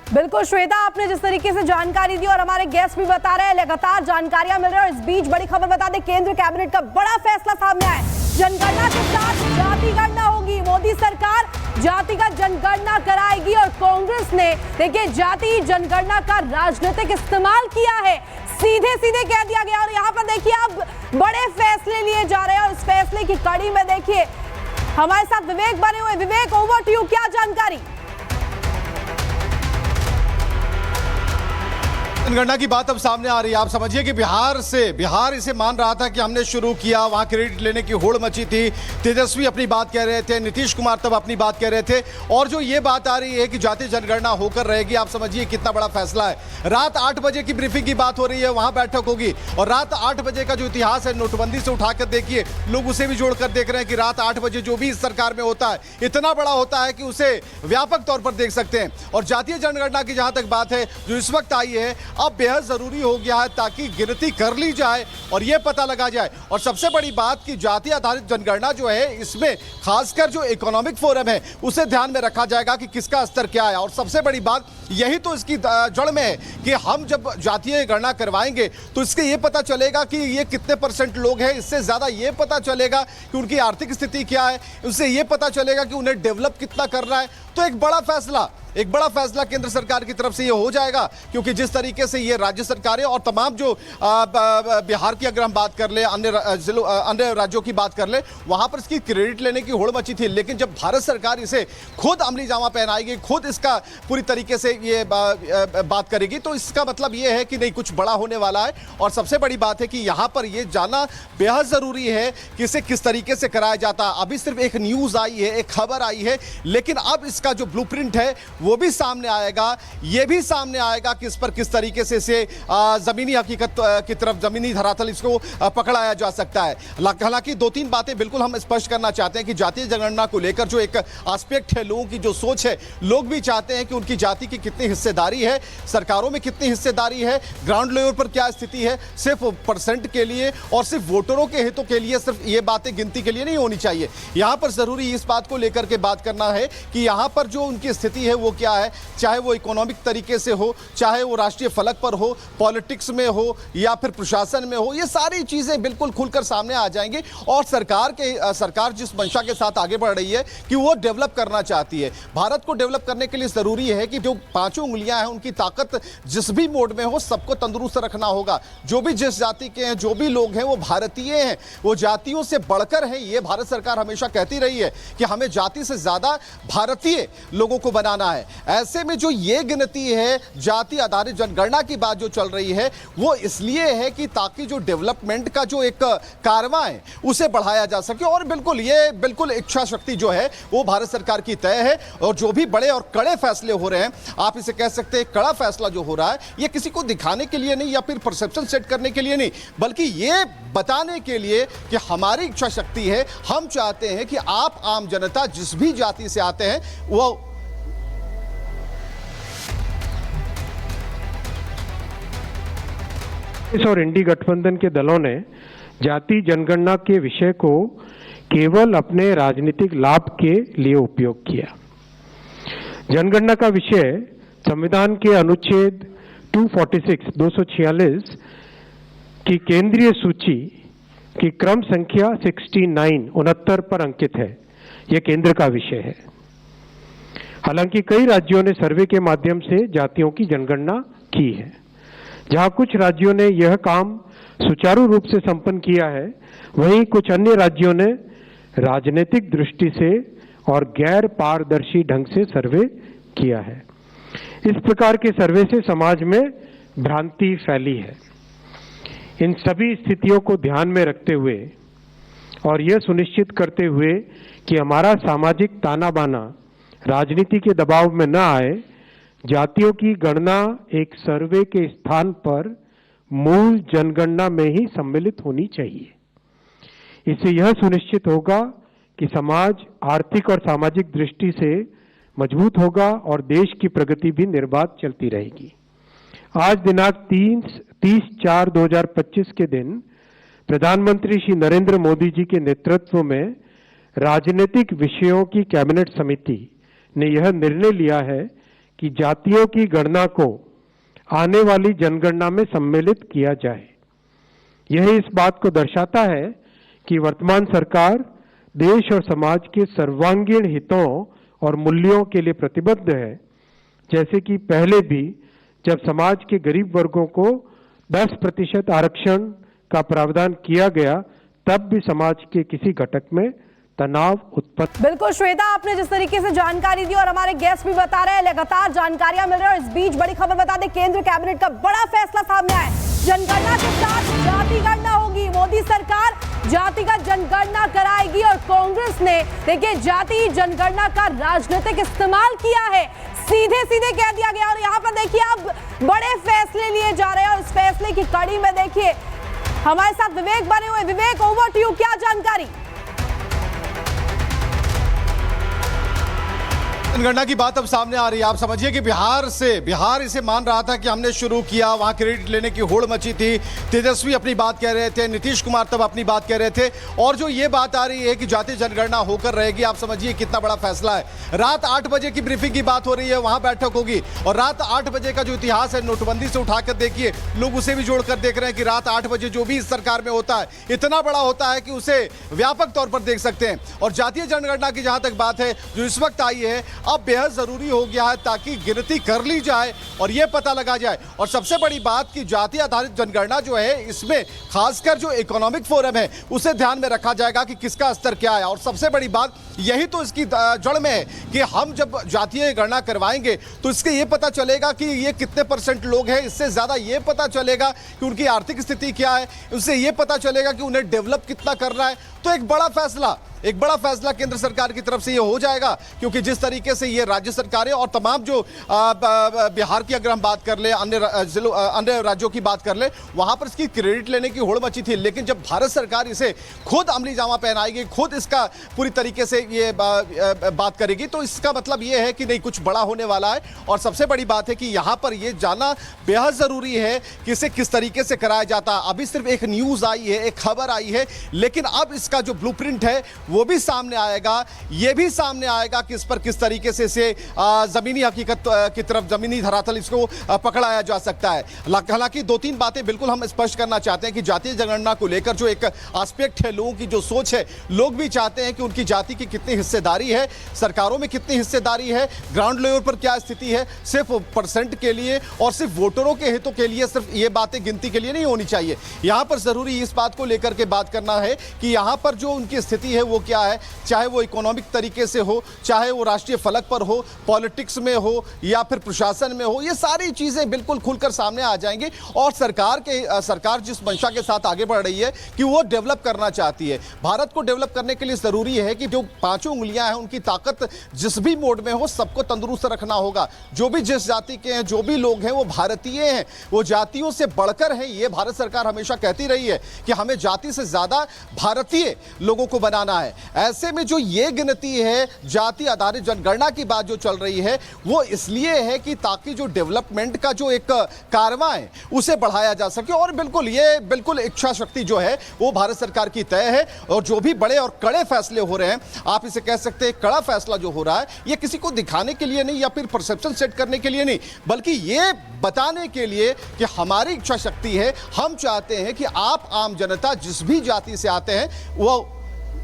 बिल्कुल श्वेता, आपने जिस तरीके से जानकारी दी और हमारे गेस्ट भी बता रहे हैं, लगातार जानकारियां मिल रही है। और इस बीच बड़ी खबर बता दें, केंद्र कैबिनेट का बड़ा फैसला सामने आया है। जनगणना के साथ जाति गणना होगी। मोदी सरकार जातिगत जनगणना कराएगी और कांग्रेस ने देखिए जाति जनगणना का राजनीतिक इस्तेमाल किया है, सीधे सीधे कह दिया गया। और यहाँ पर देखिए अब बड़े फैसले लिए जा रहे हैं और इस फैसले की कड़ी में देखिए हमारे साथ विवेक बने हुए। विवेक, ओवर टू यू, क्या जानकारी? जनगणना की बात अब सामने आ रही है। आप समझिए कि बिहार इसे मान रहा था कि हमने शुरू किया, वहां क्रेडिट लेने की होड़ मची थी। तेजस्वी अपनी बात कह रहे थे, नीतीश कुमार तब अपनी बात कह रहे थे। और जो ये बात आ रही है कि जाति जनगणना होकर रहेगी, आप समझिए कितना बड़ा फैसला है। रात 8 बजे की ब्रीफिंग की बात हो रही है, वहां बैठक होगी। और रात 8 बजे का जो इतिहास है, नोटबंदी से उठाकर देखिए, लोग उसे भी जोड़कर देख रहे हैं कि रात 8 बजे जो भी इस सरकार में होता है इतना बड़ा होता है कि उसे व्यापक तौर पर देख सकते हैं। और जातीय जनगणना की जहां तक बात है जो इस वक्त आई है, अब बेहद जरूरी हो गया है ताकि गिनती कर ली जाए और यह पता लगा जाए। और सबसे बड़ी बात कि जाति आधारित जनगणना जो है, इसमें खासकर जो इकोनॉमिक फोरम है उसे ध्यान में रखा जाएगा कि किसका स्तर क्या है। और सबसे बड़ी बात यही तो इसकी जड़ में है कि हम जब जातीय गणना करवाएंगे तो इसके ये पता चलेगा कि ये कितने % लोग हैं, इससे ज्यादा ये पता चलेगा कि उनकी आर्थिक स्थिति क्या है, उससे ये पता चलेगा कि उन्हें डेवलप कितना करना है। तो एक बड़ा फैसला केंद्र सरकार की तरफ से ये हो जाएगा, क्योंकि जिस तरीके से ये राज्य सरकारें और तमाम जो बिहार की अगर हम बात कर ले, अन्य राज्यों की बात कर ले, वहां पर इसकी क्रेडिट लेने की होड़ मची थी। लेकिन जब भारत सरकार इसे खुद अमली जामा पहनाएगी, खुद इसका पूरी तरीके से ये बात करेगी, तो इसका मतलब ये है कि नहीं, कुछ बड़ा होने वाला है। और सबसे बड़ी बात है कि यहां पर ये जानना बेहद जरूरी है कि इसे किस तरीके से कराया जाता है। अभी सिर्फ एक न्यूज आई है, एक खबर आई है, लेकिन अब इसका जो ब्लूप्रिंट है वो भी सामने आएगा। ये भी सामने आएगा कि इस पर किस तरीके से इसे जमीनी हकीकत की तरफ, जमीनी धरातल इसको पकड़ाया जा सकता है। हालांकि 2-3 बातें बिल्कुल हम स्पष्ट करना चाहते हैं कि जातीय जनगणना को लेकर जो एक एस्पेक्ट है, लोगों की जो सोच है, लोग भी चाहते हैं कि उनकी जाति की कितनी हिस्सेदारी है, सरकारों में कितनी हिस्सेदारी है, ग्राउंड लेवल पर क्या स्थिति है। सिर्फ % के लिए और सिर्फ वोटरों के हितों के लिए सिर्फ ये बातें गिनती के लिए नहीं होनी चाहिए। यहां पर जरूरी इस बात को लेकर के बात करना है कि यहां पर जो उनकी स्थिति है वो क्या है, चाहे वो इकोनॉमिक तरीके से हो, चाहे वो राष्ट्रीय फलक पर हो, पॉलिटिक्स में हो या फिर प्रशासन में हो, ये सारी चीजें बिल्कुल खुलकर सामने आ जाएंगी। और सरकार जिस मंशा के साथ आगे बढ़ रही है कि वो डेवलप करना चाहती है, भारत को डेवलप करने के लिए जरूरी है कि जो 5 उंगलियां हैं उनकी ताकत जिस भी मोड में हो, सबको तंदुरुस्त रखना होगा। जो भी जिस जाति के हैं, जो भी लोग हैं, वो भारतीय हैं, वो जातियों से बढ़कर हैं। ये भारत सरकार हमेशा कहती रही है कि हमें जाति से ज्यादा भारतीय लोगों को बनाना है। ऐसे में जो ये गिनती है, जाति आधारित जनगणना की बात जो चल रही है, वो इसलिए है कि ताकि जो डेवलपमेंट का जो एक कारवां है उसे बढ़ाया जा सके। और बिल्कुल इच्छा शक्ति जो है वो भारत सरकार की तय है। और जो भी बड़े और कड़े फैसले हो रहे हैं, आप इसे कह सकते हैं कड़ा फैसला जो हो रहा है, ये किसी को दिखाने के लिए नहीं या फिर परसेप्शन सेट करने के लिए नहीं, बल्कि ये बताने के लिए कि हमारी इच्छा शक्ति है। हम चाहते हैं कि आप आम जनता जिस भी जाति से आते हैं वो और इंडी गठबंधन के दलों ने जाति जनगणना के विषय को केवल अपने राजनीतिक लाभ के लिए उपयोग किया। जनगणना का विषय संविधान के अनुच्छेद 246 की केंद्रीय सूची की क्रम संख्या 69 पर अंकित है। यह केंद्र का विषय है। हालांकि कई राज्यों ने सर्वे के माध्यम से जातियों की जनगणना की है। जहां कुछ राज्यों ने यह काम सुचारू रूप से संपन्न किया है, वहीं कुछ अन्य राज्यों ने राजनीतिक दृष्टि से और गैर पारदर्शी ढंग से सर्वे किया है। इस प्रकार के सर्वे से समाज में भ्रांति फैली है। इन सभी स्थितियों को ध्यान में रखते हुए और यह सुनिश्चित करते हुए कि हमारा सामाजिक ताना बाना राजनीति के दबाव में न आए, जातियों की गणना एक सर्वे के स्थान पर मूल जनगणना में ही सम्मिलित होनी चाहिए। इससे यह सुनिश्चित होगा कि समाज आर्थिक और सामाजिक दृष्टि से मजबूत होगा और देश की प्रगति भी निर्बाध चलती रहेगी। आज दिनांक 30/4/2025 के दिन प्रधानमंत्री श्री नरेंद्र मोदी जी के नेतृत्व में राजनीतिक विषयों की कैबिनेट समिति ने यह निर्णय लिया है कि जातियों की गणना को आने वाली जनगणना में सम्मिलित किया जाए। यह इस बात को दर्शाता है कि वर्तमान सरकार देश और समाज के सर्वांगीण हितों और मूल्यों के लिए प्रतिबद्ध है। जैसे कि पहले भी जब समाज के गरीब वर्गों को 10% आरक्षण का प्रावधान किया गया, तब भी समाज के किसी घटक में तनाव उत्पन्न। बिल्कुल श्वेता, आपने जिस तरीके से जानकारी दी और हमारे गेस्ट भी बता रहे हैं, लगातार जानकारियां मिल रही है। और इस बीच बड़ी खबर बता दें, केंद्र कैबिनेट का बड़ा फैसला सामने आया है। जनगणना के साथ जाति गणना होगी। मोदी सरकार जातिगत जनगणना कराएगी और कांग्रेस ने देखिए जाति जनगणना का राजनीतिक इस्तेमाल किया है, सीधे सीधे कह दिया गया। और यहाँ पर देखिए अब बड़े फैसले लिए जा रहे हैं और इस फैसले की कड़ी में देखिए हमारे साथ विवेक बने हुए। विवेक, ओवर टू यू, क्या जानकारी? जनगणना की बात अब सामने आ रही है। आप समझिए कि बिहार इसे मान रहा था कि हमने शुरू किया, वहां क्रेडिट लेने की होड़ मची थी। तेजस्वी अपनी बात कह रहे थे, नीतीश कुमार तब अपनी बात कह रहे थे। और जो ये बात आ रही है कि जातीय जनगणना होकर रहेगी, आप समझिए कितना बड़ा फैसला है। रात 8 बजे की ब्रीफिंग की बात हो रही है, वहां बैठक होगी। और रात 8 बजे का जो इतिहास है, नोटबंदी से उठाकर देखिए, लोग उसे भी जोड़कर देख रहे हैं कि रात 8 बजे जो भी इस सरकार में होता है इतना बड़ा होता है कि उसे व्यापक तौर पर देख सकते हैं। और जातीय जनगणना की जहां तक बात है जो इस वक्त आई है, अब बेहद जरूरी हो गया है ताकि गिनती कर ली जाए और यह पता लगा जाए। और सबसे बड़ी बात कि जाति आधारित जनगणना जो है, इसमें खासकर जो इकोनॉमिक फोरम है उसे ध्यान में रखा जाएगा कि किसका स्तर क्या है। और सबसे बड़ी बात यही तो इसकी जड़ में है कि हम जब जातीय गणना करवाएंगे तो इसके ये पता चलेगा कि ये कितने % लोग हैं, इससे ज्यादा ये पता चलेगा कि उनकी आर्थिक स्थिति क्या है, उससे ये पता चलेगा कि उन्हें डेवलप कितना करना है। तो एक बड़ा फैसला केंद्र सरकार की तरफ से ये हो जाएगा, क्योंकि जिस तरीके से ये राज्य सरकारें और तमाम जो बिहार की अगर हम बात कर ले, अन्य राज्यों की बात कर ले, वहां पर इसकी क्रेडिट लेने की होड़ मची थी। लेकिन जब भारत सरकार इसे खुद अमली जामा पहनाएगी, खुद इसका पूरी तरीके से ये बात करेगी, तो इसका मतलब ये है कि नहीं, कुछ बड़ा होने वाला है। और सबसे बड़ी बात है कि यहां पर ये जानना बेहद जरूरी है कि इसे किस तरीके से कराया जाता है। अभी सिर्फ एक न्यूज आई है, एक खबर आई है, लेकिन अब इसका जो ब्लूप्रिंट है वो भी सामने आएगा। ये भी सामने आएगा कि इस पर किस तरीके से इसे जमीनी हकीकत की तरफ, जमीनी धरातल इसको पकड़ाया जा सकता है। हालांकि 2-3 बातें बिल्कुल हम स्पष्ट करना चाहते हैं कि जातीय जनगणना को लेकर जो एक एस्पेक्ट है, लोगों की जो सोच है, लोग भी चाहते हैं कि उनकी जाति की कितनी हिस्सेदारी है, सरकारों में कितनी हिस्सेदारी है, ग्राउंड लेवल पर क्या स्थिति है। सिर्फ % के लिए और सिर्फ वोटरों के हितों के लिए सिर्फ ये बातें गिनती के लिए नहीं होनी चाहिए। यहां पर जरूरी इस बात को लेकर के बात करना है कि यहां पर जो उनकी स्थिति है वो क्या है, चाहे वो इकोनॉमिक तरीके से हो, चाहे वो राष्ट्रीय फलक पर हो, पॉलिटिक्स में हो या फिर प्रशासन में हो, ये सारी चीजें बिल्कुल खुलकर सामने आ जाएंगी। और सरकार जिस मंशा के साथ आगे बढ़ रही है कि वो डेवलप करना चाहती है, भारत को डेवलप करने के लिए जरूरी है कि जो 5 उंगलियां हैं उनकी ताकत जिस भी मोड में हो, सबको तंदुरुस्त रखना होगा। जो भी जिस जाति के हैं, जो भी लोग हैं, वो भारतीय हैं, वो जातियों से बढ़कर हैं। ये भारत सरकार हमेशा कहती रही है कि हमें जाति से ज्यादा भारतीय लोगों को बनाना है। ऐसे में जो ये गिनती है, जाति आधारित जनगणना की बात जो चल रही है, वो इसलिए है कि ताकि जो डेवलपमेंट का जो एक कारवां है उसे बढ़ाया जा सके। और बिल्कुल इच्छा शक्ति जो है वो भारत सरकार की तय है। और जो भी बड़े और कड़े फैसले हो रहे हैं, आप इसे कह सकते हैं कड़ा फैसला जो हो रहा है, ये किसी को दिखाने के लिए नहीं या फिर परसेप्शन सेट करने के लिए नहीं, बल्कि ये बताने के लिए कि हमारी इच्छा शक्ति है। हम चाहते हैं कि आप आम जनता जिस भी जाति से आते हैं वो